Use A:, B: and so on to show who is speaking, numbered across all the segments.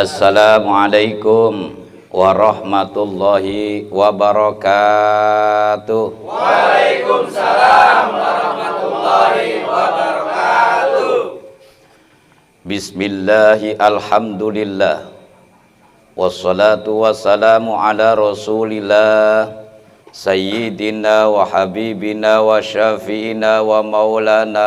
A: Assalamualaikum warahmatullahi wabarakatuh.
B: Waalaikumsalam warahmatullahi wabarakatuh.
A: Bismillahi alhamdulillah. Wassalatu wassalamu ala rasulillah Sayyidina wa habibina wa syafi'ina wa maulana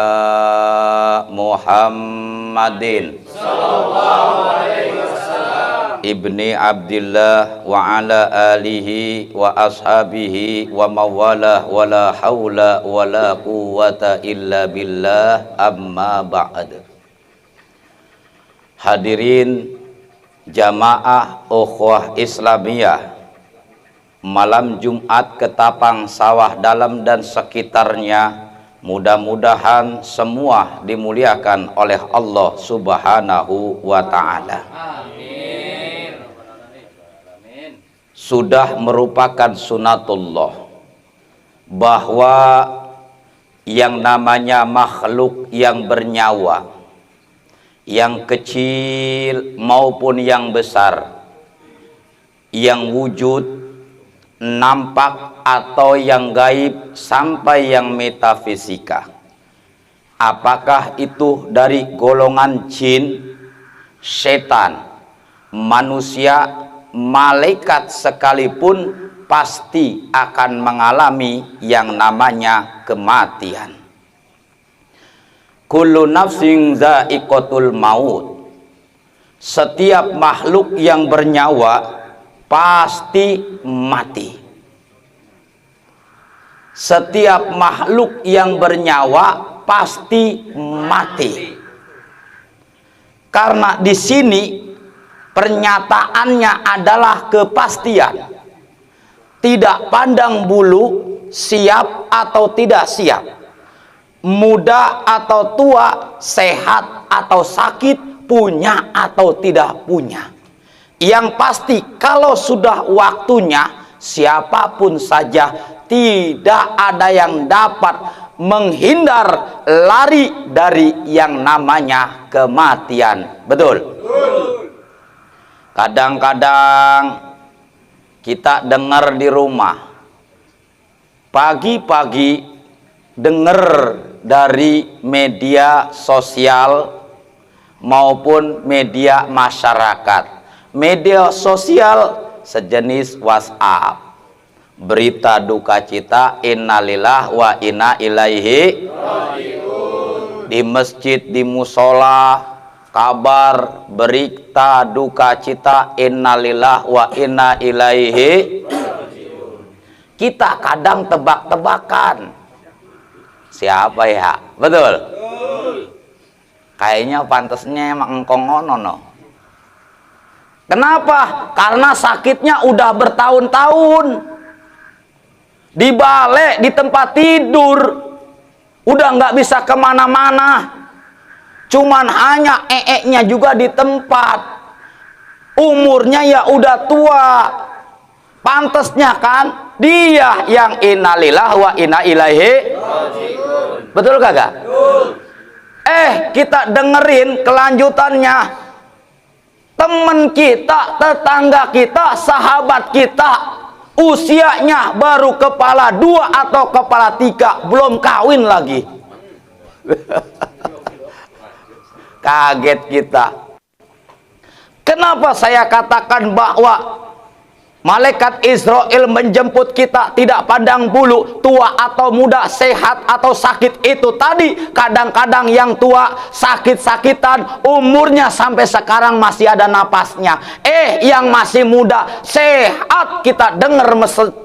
A: Muhammadin sallallahu alaihi wasallam ibni Abdillah wa ala alihi wa ashabihi wa mawalah wa la hawla wa la quwwata illa billah, amma ba'd. Hadirin jamaah ukhwah Islamiyah, malam Jumat Ketapang Sawah Dalam dan sekitarnya, mudah-mudahan semua dimuliakan oleh Allah Subhanahu wa ta'ala.
B: Amin.
A: Sudah merupakan sunatullah bahwa yang namanya makhluk yang bernyawa, yang kecil maupun yang besar, yang wujud, nampak atau yang gaib sampai yang metafisika, apakah itu dari golongan jin, setan, manusia, malaikat sekalipun, pasti akan mengalami yang namanya kematian. Kullu nafsin dha'iqatul maut. Setiap makhluk yang bernyawa pasti mati. Setiap makhluk yang bernyawa pasti mati. Karena di sini pernyataannya adalah kepastian. Tidak pandang bulu, siap atau tidak siap, muda atau tua, sehat atau sakit, punya atau tidak punya. Yang pasti kalau sudah waktunya, siapapun saja tidak ada yang dapat menghindar, lari dari yang namanya kematian. Betul? Kadang-kadang kita dengar di rumah, pagi-pagi dengar dari media sosial maupun media masyarakat. Media sosial sejenis WhatsApp, berita duka cita, innalillah wa inna ilaihi raji'un. Di masjid, di musola, kabar berita duka cita, innalillah wa inna ilaihi raji'un. Kita kadang tebak-tebakan, siapa ya? Betul? Kayaknya pantasnya emang engkong ngono no. Kenapa? Karena sakitnya udah bertahun-tahun, di balai, di tempat tidur, udah nggak bisa kemana-mana, cuman hanya nya juga di tempat, umurnya ya udah tua, pantasnya kan dia yang innalillah wa inna ilaihi raji'un. Betul kagak? Kita dengerin kelanjutannya. Teman kita, tetangga kita, sahabat kita, usianya baru kepala 2 atau kepala 3, belum kawin lagi. Kaget kita. Kenapa saya katakan bahwa malaikat Israel menjemput kita tidak pandang bulu, tua atau muda, sehat atau sakit? Itu tadi, kadang-kadang yang tua sakit-sakitan, umurnya sampai sekarang masih ada napasnya. Yang masih muda, sehat, kita dengar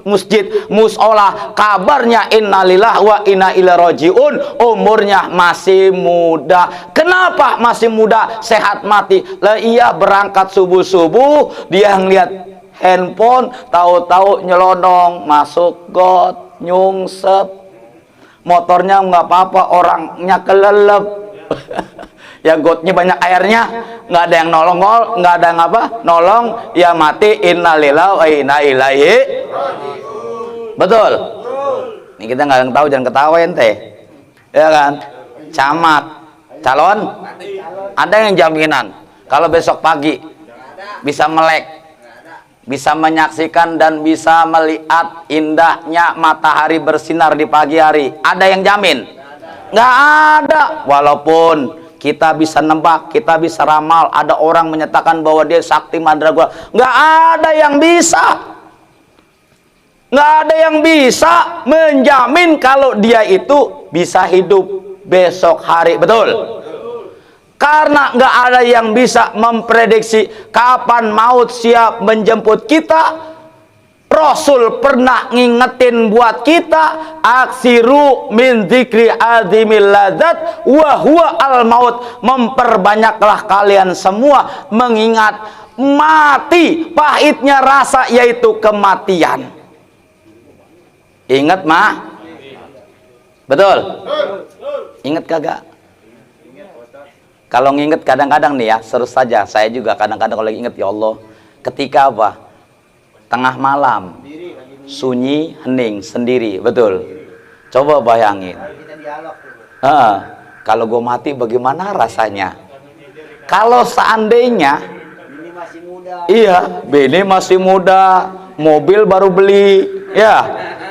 A: masjid, musola, kabarnya innalillah wa inna ilaihi raji'un, umurnya masih muda. Kenapa masih muda, sehat, mati? Lah iya, berangkat subuh-subuh, dia ngeliat handphone, tahu-tahu nyelonong masuk got, nyungsep, motornya nggak apa-apa, orangnya kelelep. Ya gotnya banyak airnya, nggak ada yang nolong, nggak ada yang apa nolong, ya mati. Innalillahi wa inna ilaihi raji'un. Betul? Ini kita nggak tahu, jangan ketawa ente, ya kan? Camat, calon, ada yang jaminan kalau besok pagi bisa melek, bisa menyaksikan dan bisa melihat indahnya matahari bersinar di pagi hari. Ada yang jamin? Nggak ada. Walaupun kita bisa nebak, kita bisa ramal, ada orang menyatakan bahwa dia sakti mandraguna, nggak ada yang bisa. Nggak ada yang bisa menjamin kalau dia itu bisa hidup besok hari. Betul? Karena nggak ada yang bisa memprediksi kapan maut siap menjemput kita. Rasul pernah ngingetin buat kita, aksiru min dzikri azimil ladzat wa huwa al maut. Memperbanyaklah kalian semua mengingat mati, pahitnya rasa, yaitu kematian. Ingat mah? Betul? Ingat kagak? Kalau nginget kadang-kadang nih ya, seru saja. Saya juga kadang-kadang kalau inget, ya Allah, ketika apa? Tengah malam, sunyi, hening, sendiri. Betul? Coba bayangin. Kalau gue mati bagaimana rasanya? Kalau seandainya, iya, bini masih muda, mobil baru beli, ya,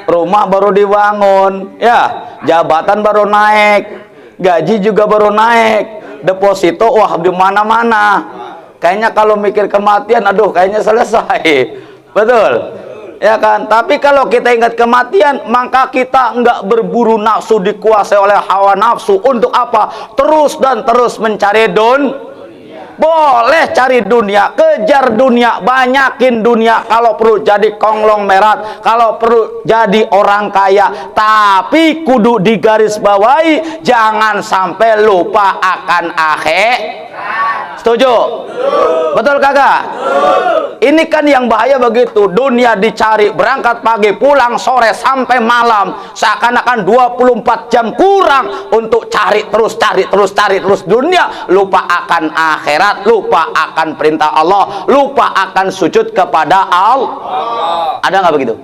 A: rumah baru dibangun, ya, jabatan baru naik, gaji juga baru naik, deposito wah di mana-mana. Kayaknya kalau mikir kematian, aduh, kayaknya selesai. Betul? Ya kan? Tapi kalau kita ingat kematian, maka kita nggak berburu nafsu, dikuasai oleh hawa nafsu. Untuk apa? Terus dan terus mencari boleh cari dunia, kejar dunia, banyakin dunia, kalau perlu jadi konglomerat, kalau perlu jadi orang kaya, tapi kudu digarisbawahi, jangan sampai lupa akan akhir. Setuju? Betul kagak? Ini kan yang bahaya begitu. Dunia dicari, berangkat pagi, pulang sore sampai malam, seakan-akan 24 jam kurang untuk cari terus dunia, lupa akan akhirat, lupa akan perintah Allah, lupa akan sujud kepada Allah. Ada nggak begitu?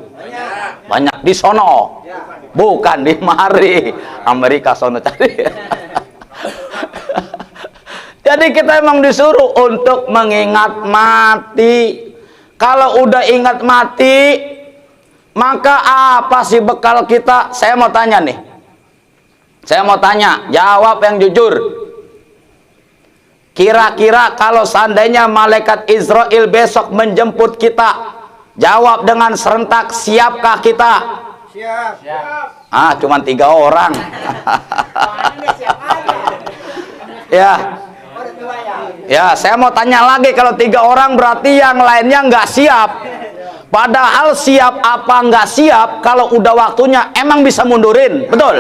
A: Banyak di sono, bukan di mari. Amerika sono cari. Jadi kita emang disuruh untuk mengingat mati. Kalau udah ingat mati, maka apa sih bekal kita? Saya mau tanya nih. Saya mau tanya, jawab yang jujur. Kira-kira kalau seandainya malaikat Israel besok menjemput kita, jawab dengan serentak, siapkah kita? Siap. Cuman 3 orang. Ya, saya mau tanya lagi, kalau 3 orang berarti yang lainnya nggak siap. Padahal siap apa nggak siap, kalau udah waktunya emang bisa mundurin, betul?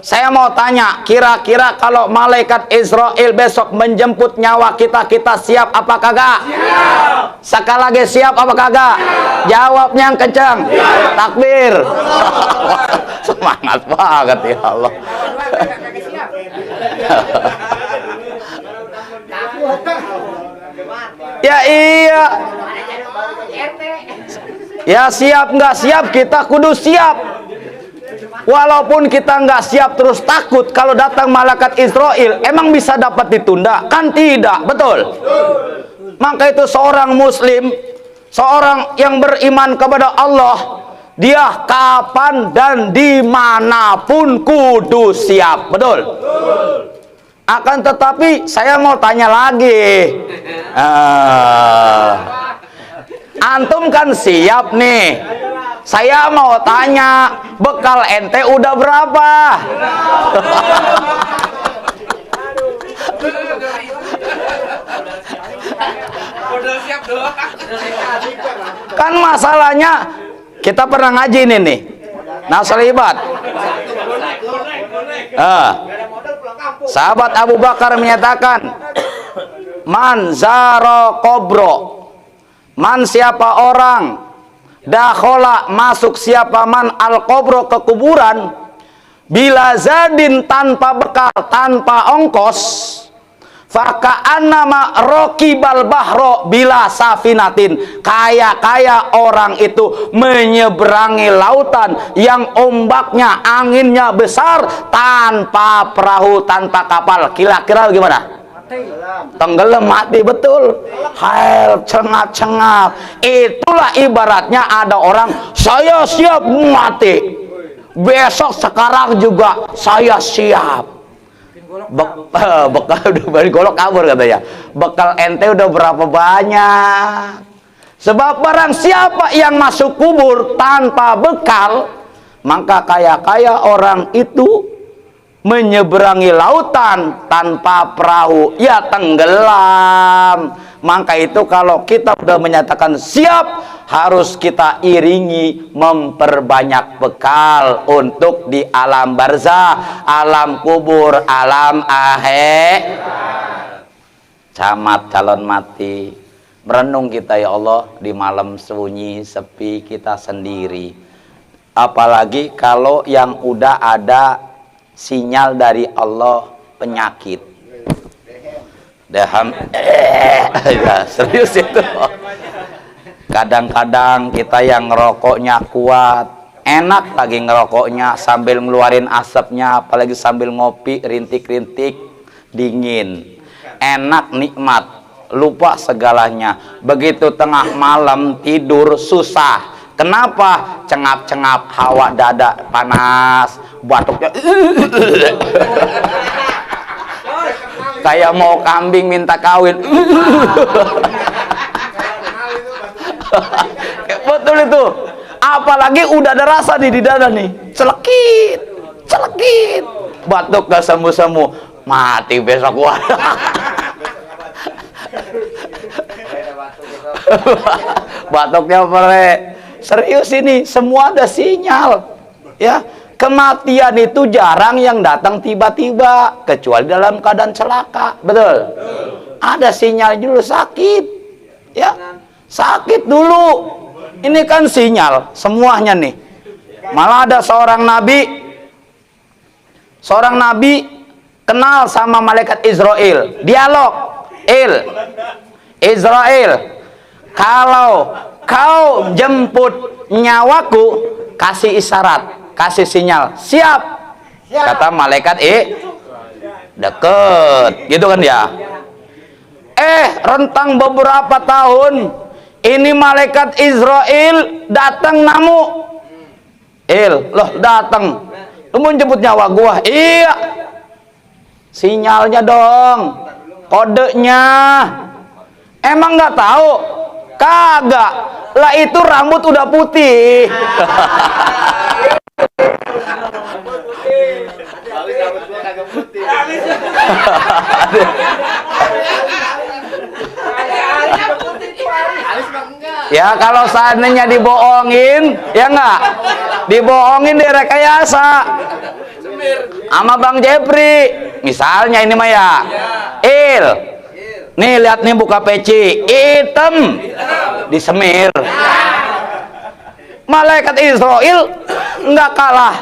A: Saya mau tanya, kira-kira kalau malaikat Israel besok menjemput nyawa kita, kita siap apa kagak? Siap. Sekali lagi, siap apa kagak? Jawabnya yang kencang. Takbir. Semangat banget ya Allah. Ya iya. Ya siap nggak siap, kita kudu siap. Walaupun kita nggak siap terus takut, kalau datang malaikat Israel emang bisa dapat ditunda? Kan tidak, betul? Maka itu seorang muslim, seorang yang beriman kepada Allah, dia kapan dan dimanapun kudu siap, betul? Akan tetapi saya mau tanya lagi, antum kan siap nih, saya mau tanya, bekal ente udah berapa? Kan masalahnya kita pernah ngaji ini nih, Naslibat. Sahabat Abu Bakar menyatakan, man zaro kobro, man siapa orang, dakhola masuk siapa man al kobro ke kuburan, bila zadin tanpa bekal, tanpa ongkos, faka'annama rokibal bahro bila safinatin, kaya-kaya orang itu menyeberangi lautan yang ombaknya, anginnya besar, tanpa perahu, tanpa kapal. Kira-kira bagaimana? Tenggelam mati, betul. Hail cengap-cengap. Itulah ibaratnya ada orang, saya siap mati, besok sekarang juga saya siap. Bekal udah balik golok kabur katanya. Bekal ente udah berapa banyak? Sebab barang siapa yang masuk kubur tanpa bekal, maka kaya-kaya orang itu menyeberangi lautan tanpa perahu, ya tenggelam. Maka itu kalau kita sudah menyatakan siap, harus kita iringi memperbanyak bekal untuk di alam barzah, alam kubur, alam akhir. Camat calon mati, merenung kita ya Allah di malam sunyi sepi kita sendiri. Apalagi kalau yang udah ada sinyal dari Allah penyakit. Daham, ya, serius itu. Kadang-kadang kita yang ngerokoknya kuat, enak lagi ngerokoknya sambil ngeluarin asapnya, apalagi sambil ngopi rintik-rintik dingin, enak nikmat, lupa segalanya. Begitu tengah malam tidur susah. Kenapa? Cengap-cengap, hawa dada panas, batuknya kayak mau kambing minta kawin. Betul itu. Apalagi udah ada rasa di dada nih, celekit, celekit, batuk gak sembuh-sembuh, mati besok gua. Batuknya serius ini, semua ada sinyal, ya. Kematian itu jarang yang datang tiba-tiba, kecuali dalam keadaan celaka, betul? Ada sinyal dulu, sakit, ya, sakit dulu. Ini kan sinyal semuanya nih. Malah ada seorang nabi kenal sama malaikat Israel, dialog, Israel, kalau kau jemput nyawaku, kasih isyarat, kasih sinyal, siap. Kata malaikat, deket, gitu kan ya. Rentang beberapa tahun, ini malaikat Israel datang namu. Loh datang, lu mau jemput nyawa gua? Iya. Sinyalnya dong, kodenya. Emang nggak tahu? Kagak. Lah itu rambut udah putih. Ya kalau seandainya dibohongin, ya enggak? Dibohongin, direkayasa. Sama Bang Jepri, misalnya ini mah ya. Nih lihat nih buka peci, hitam disemir. Malaikat Israel nggak kalah,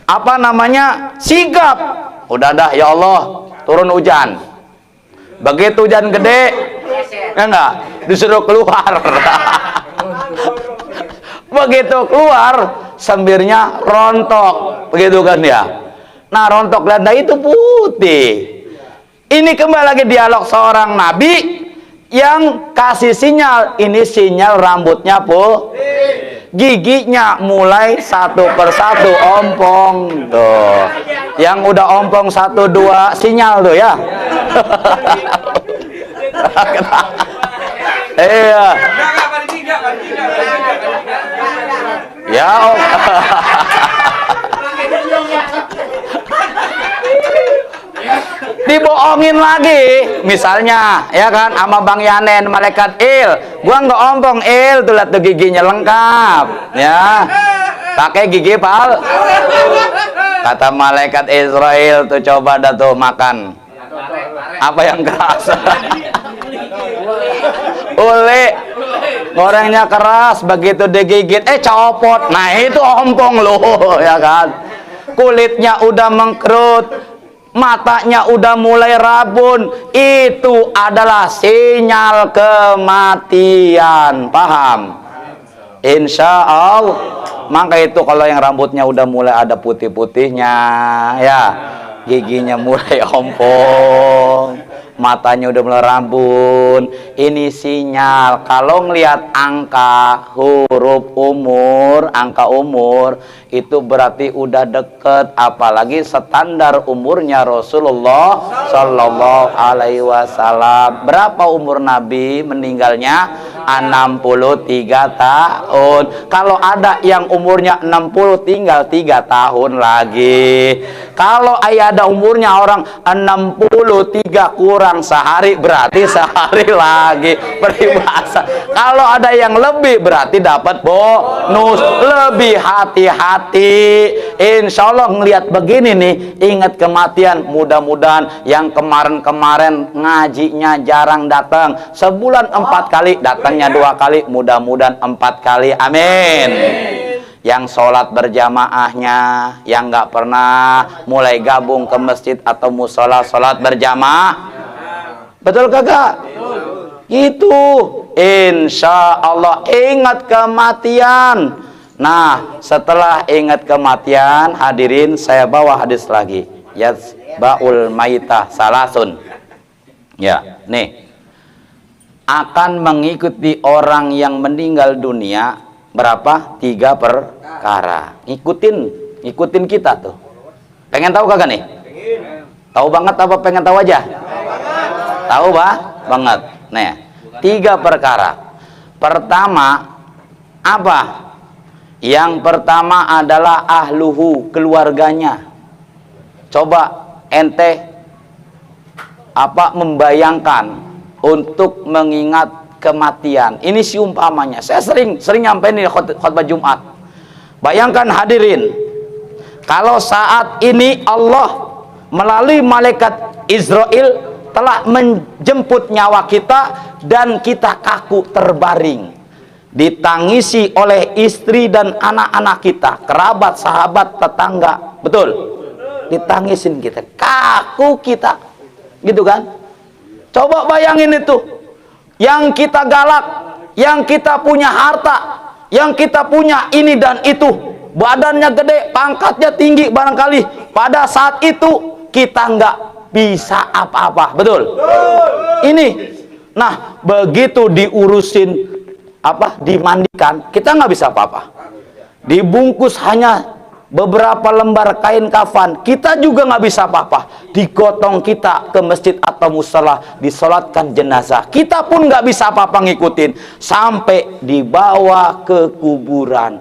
A: apa namanya, sigap. Udah dah ya Allah, turun hujan. Begitu hujan gede, ya enggak, disuruh keluar. Begitu keluar, sembirnya rontok, begitu kan ya. Nah rontok lihat itu putih. Ini kembali lagi dialog seorang nabi yang kasih sinyal. Ini sinyal rambutnya giginya mulai satu persatu ompong tuh. Yang udah ompong 1, 2 sinyal tuh ya. Iya. Ya. Dibohongin lagi, misalnya ya kan, sama Bang Yanen, malaikat gua nggak ompong tuh, lihat tuh giginya lengkap ya, pakai gigi pal. Kata malaikat Israel tuh, coba dah tuh makan apa yang keras. Gorengnya keras, begitu digigit copot. Nah itu ompong loh ya kan, kulitnya udah mengkerut, matanya udah mulai rabun. Itu adalah sinyal kematian, paham? Insya Allah. Maka itu kalau yang rambutnya udah mulai ada putih-putihnya ya, giginya mulai ompong, matanya udah mulai rabun. Ini sinyal kalau ngelihat angka huruf umur, angka umur itu berarti udah deket, apalagi standar umurnya Rasulullah Shallallahu Alaihi Wasallam. Berapa umur Nabi meninggalnya? 63 tahun. Kalau ada yang umurnya 60 tinggal 3 tahun lagi. Kalau ada umurnya orang 63 kurang sehari berarti sehari lagi. Peribahasa. Kalau ada yang lebih berarti dapat bonus. Lebih hati-hati. Insya Allah ngelihat begini nih, ingat kematian. Mudah-mudahan yang kemarin-kemarin ngajinya jarang datang, sebulan 4 kali, datangnya 2 kali, mudah-mudahan 4 kali, amin. Yang sholat berjamaahnya, yang nggak pernah mulai gabung ke masjid atau musola sholat berjamaah, betul kagak? Itu insya Allah ingat kematian. Nah, setelah ingat kematian, hadirin, saya bawa hadis lagi. Yasba'ul maitah salasun. Ya, nih. Akan mengikuti orang yang meninggal dunia berapa? 3 perkara. Ikutin kita tuh. Pengen tahu kagak nih? Tahu banget apa pengen tahu aja? Tahu banget. Nih, 3 perkara. Pertama apa? Yang pertama adalah ahluhu, keluarganya. Coba ente membayangkan untuk mengingat kematian. Ini si umpamanya. Saya sering nyampein di khutbah Jumat. Bayangkan hadirin, kalau saat ini Allah melalui malaikat Israel telah menjemput nyawa kita dan kita kaku terbaring, ditangisi oleh istri dan anak-anak kita, kerabat, sahabat, tetangga, betul? Ditangisin kita, kaku kita, gitu kan? Coba bayangin itu, yang kita galak, yang kita punya harta, yang kita punya ini dan itu, badannya gede, pangkatnya tinggi barangkali, pada saat itu kita nggak bisa apa-apa, betul? Ini, nah begitu diurusin dimandikan, kita nggak bisa apa-apa. Dibungkus hanya beberapa lembar kain kafan, kita juga nggak bisa apa-apa. Digotong kita ke masjid atau musola, disolatkan jenazah, kita pun nggak bisa apa-apa ngikutin sampai dibawa ke kuburan.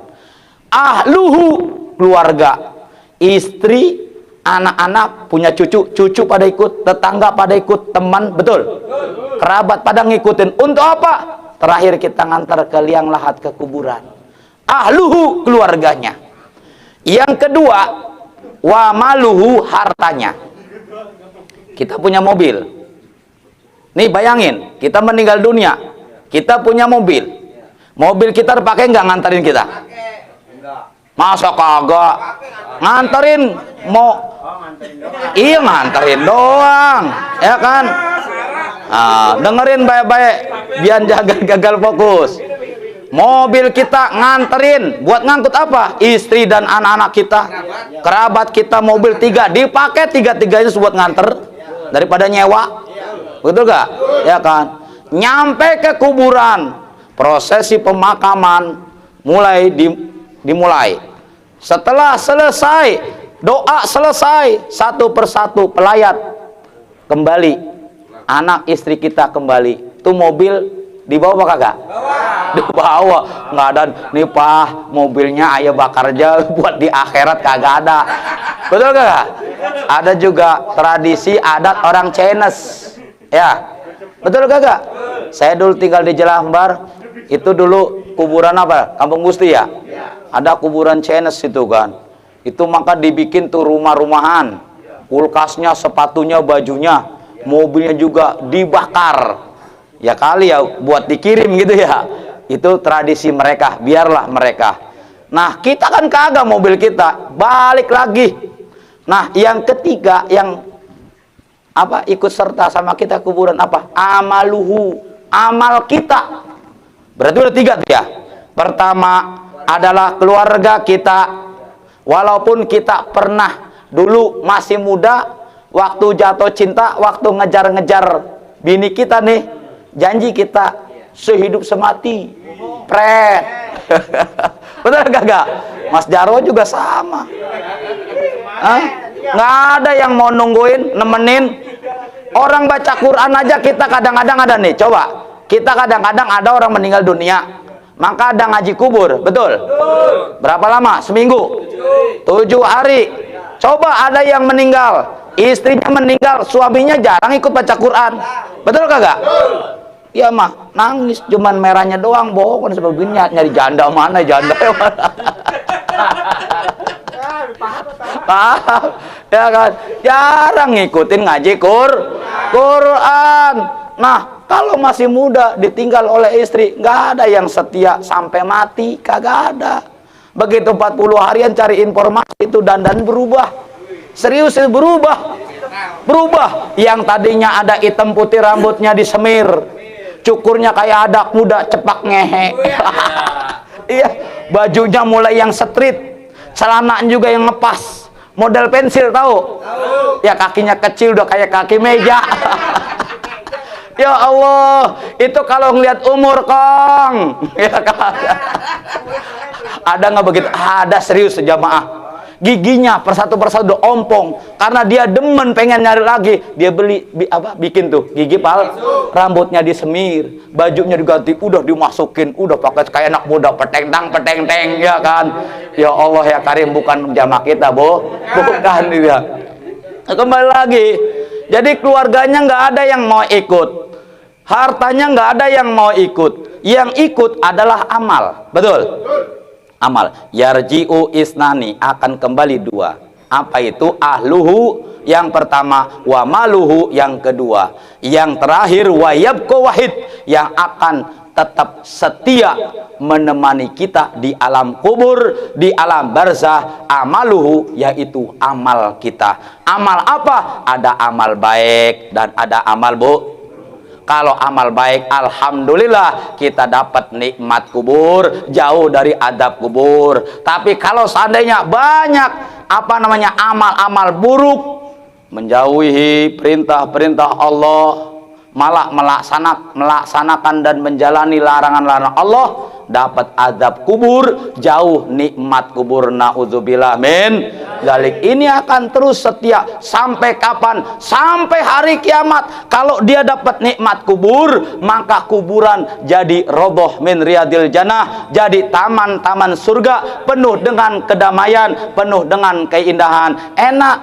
A: Ahluhu, keluarga, istri, anak-anak, punya cucu pada ikut, tetangga pada ikut, teman, betul? Kerabat pada ngikutin. Untuk apa? Terakhir kita ngantar ke liang lahat, ke kuburan. Ahluhu, keluarganya. Yang kedua, wa maluhu, hartanya. Kita punya mobil. Nih bayangin, kita meninggal dunia, kita punya mobil. Mobil kita terpakai nggak nganterin kita? Masa kagak? Nganterin iya nganterin doang, ya kan? Dengerin baik-baik, biar gagal fokus. Mobil kita nganterin buat ngangkut apa? Istri dan anak-anak kita, kerabat kita, mobil 3 dipakai, 3-tiganya buat nganter daripada nyewa, betul gak? Ya kan? Nyampe ke kuburan, prosesi pemakaman dimulai. Setelah selesai, doa selesai, satu persatu pelayat kembali, anak istri kita kembali. Itu mobil dibawa apa kagak? Dibawa. Nggak ada nih Pak, mobilnya ayah bakar aja buat di akhirat, kagak ada. Betul kagak? Ada juga tradisi adat orang Chinese, ya, betul kagak? Saya dulu tinggal di Jelambar, itu dulu kuburan apa? Kampung Gusti ya? Ada kuburan Chinese itu kan. Itu maka dibikin tuh rumah-rumahan, kulkasnya, sepatunya, bajunya, mobilnya juga dibakar. Ya kali ya buat dikirim gitu ya. Itu tradisi mereka, biarlah mereka. Nah, kita kan kagak, mobil kita balik lagi. Nah, yang ketiga yang ikut serta sama kita kuburan apa? Amaluhu, amal kita. Berarti udah 3 tuh ya. Pertama adalah keluarga kita. Walaupun kita pernah dulu masih muda, waktu jatuh cinta, waktu ngejar-ngejar bini kita nih, janji kita sehidup semati, pret. Betul gak? Mas Jarwo juga sama. Hah? Nggak ada yang mau nungguin, nemenin. Orang baca Quran aja kita kadang-kadang ada nih, coba. Kita kadang-kadang ada orang meninggal dunia, maka ada ngaji kubur, betul? Berapa lama? Seminggu? 7 hari. Coba ada yang meninggal, istrinya meninggal, suaminya jarang ikut baca Quran, betul kagak? Iya mah, nangis, cuman merahnya doang, bohong sebagainya, nyari janda mana, janda mana. Paham? Ya kan? Jarang ngikutin ngaji Quran. Nah, kalau masih muda ditinggal oleh istri, nggak ada yang setia sampai mati, kagak ada. Begitu 40 harian cari informasi itu dandan berubah. Serius berubah. Berubah. Yang tadinya ada hitam putih rambutnya disemir, cukurnya kayak adak muda cepak ngehe. Iya, bajunya mulai yang street, celana juga yang ngepas, model pensil tahu? Ya kakinya kecil udah kayak kaki meja. Ya Allah, itu kalau ngelihat umur Kong. Ya kan? Ada nggak begitu? Ada, serius jamaah. Giginya persatu ompong karena dia demen pengen nyari lagi, dia bikin tuh gigi palsu, rambutnya disemir, bajunya diganti, udah dimasukin, udah pakai kayak anak muda, peteng teng ya kan. Ya Allah ya Karim, bukan jamaah kita bukan dia. Kembali lagi, jadi keluarganya nggak ada yang mau ikut, hartanya nggak ada yang mau ikut, yang ikut adalah amal, betul? Amal. Yarji'u isnani, akan kembali 2. Apa itu? Ahluhu yang pertama, wa maluhu yang kedua, yang terakhir wa yabqa wahid, yang akan tetap setia menemani kita di alam kubur, di alam barzah. Amaluhu, yaitu amal kita. Amal apa? Ada amal baik dan ada amal Kalau amal baik, alhamdulillah kita dapat nikmat kubur, jauh dari adab kubur. Tapi kalau seandainya banyak amal-amal buruk, menjauhi perintah-perintah Allah, malah melaksanakan dan menjalani larangan-larangan Allah, dapat adab kubur, jauh nikmat kubur. Naudzubillah min dzalik. Ini akan terus setia sampai kapan? Sampai hari kiamat. Kalau dia dapat nikmat kubur, maka kuburan jadi roboh min riyadil jannah, jadi taman-taman surga, penuh dengan kedamaian, penuh dengan keindahan, enak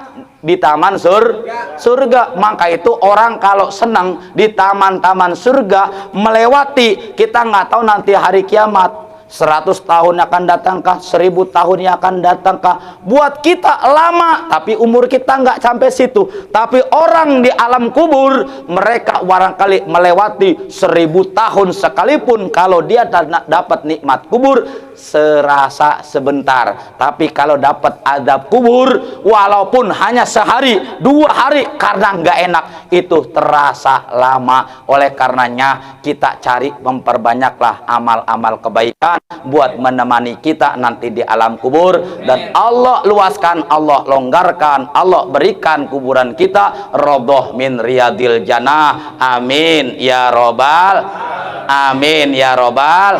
A: di taman surga. Maka itu orang kalau senang di taman-taman surga melewati, kita nggak tahu nanti hari kiamat 100 tahun akan datangkah, 1000 tahun yang akan datangkah. Buat kita lama, tapi umur kita nggak sampai situ. Tapi orang di alam kubur, mereka barangkali melewati 1000 tahun sekalipun, kalau dia dapat nikmat kubur serasa sebentar. Tapi kalau dapat adab kubur, walaupun hanya sehari 2 hari, karena nggak enak, itu terasa lama. Oleh karenanya kita cari memperbanyaklah amal-amal kebaikan buat menemani kita nanti di alam kubur, dan Allah luaskan, Allah longgarkan, Allah berikan kuburan kita roboh min riyadil jannah. Amin ya robbal, amin ya robbal.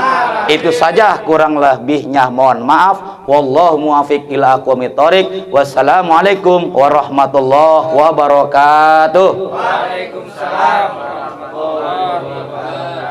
A: Itu saja, kurang lebihnya mohon maaf. Wallahu muwaffiq ila aqwamit thoriq. Wassalamualaikum warahmatullahi wabarakatuh.
B: Waalaikumsalam warahmatullahi wabarakatuh.